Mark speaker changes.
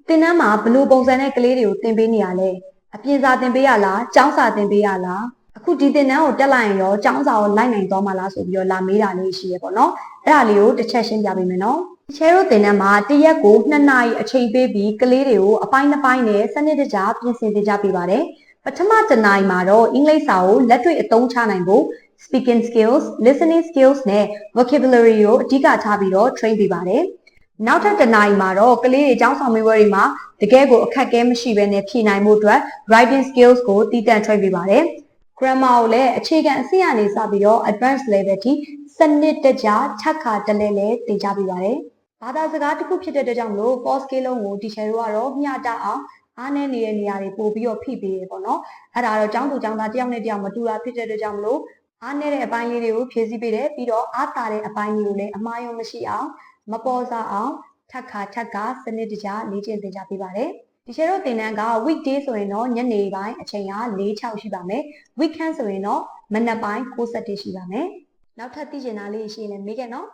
Speaker 1: တင်နန်းမှာဘလို့ပုံစံနဲ့ကလေးတွေကိုတင်ပေးနေရလဲအပြင်စာတင်ပေးရလားကျောင်းစာတင်ပေးရလားအခုဒီတင်နန်းကိုတက်လိုက်ရင်ရောကျောင်းစာကိုလိုက်နိုင်သွားမှာလားဆိုပြီးတော့လာမေးတာလေးရှိရပေါ့နော်အဲ့ဒါလေးကိုတစ်ချက်ရှင်းပြပေးမယ်နော်ချဲတို့တင်နန်းမှာတရက်ကို2နာရီအချိန်ပေးပြီးကလေးတွေကိုအပိုင်းတစ်ပိုင်းနဲ့စနစ်တကျပြင်ဆင်သင်ကြားပေးပါတယ်ပထမ1နာရီမှာတော့အင်္ဂလိပ်စာကိုလက်တွေ့အသုံးချနိုင်ဖို့ speaking skills listening skills နဲ့ vocabulary ကိုအဓိကထားပြီးတော့ train ပေးပါတယ်နောက်ထပ်1နာရီမှာတော့ကလေးတွေကျောင်းဆောင်မေးပွဲတွေမှာတကယ်ကိုအခက်အခဲမရှိဘဲနဲ့ဖြေနိုင်မှုအတွက် writing skills ကိုတည်တံ့ train ပေးပါတယ် grammar ကိုလည်းအခြေခံအဆင့်ကနေစပြီးတော့ advanced level ထိစနစ်တကျထပ်ခါတလဲလဲသင်ကြားပေးပါတယ်ဘာသာစကားတစ်ခုဖြစ်တဲ့အတွက်ကြောင့်မလို့ pause scale လုံးကို teacher တို့ကတော့မျှတအောင်အားနည်းနေတဲ့နေရာတွေပို့ပြီးတော့ဖိပေးရပေါ့နော်အဲ့ဒါတော့ကျောင်းသူကျောင်းသားတယောက်နဲ့တယောက်မတူတာဖြစ်တဲ့အတွက်ကြောင့်မလို့အားနည်းတဲ့အပိုင်းလေးတွေကိုဖြည့်ဆည်းပေးတယ်ပြီးတော့အားသာတဲ့အပိုင်းတွေကိုလည်းအမှားယွင်းမရှိအောင်မပေါ်စားအောင်ထပ်ခါစနစ်တကျလေ့ကျင့်သင်ကြားပေးပါတယ်ဒီချေတို့သင်တန်းက weekday ဆိုရင်တော့ညနေပိုင်းအချိန်က4-6ရှိပါမယ် weekend ဆိုရင်တော့မနက်ပိုင်း9-7ရှိပါမယ်နောက်ထပ်သိချင်တာလေးရှိရင်လည်းမေးခဲ့နော်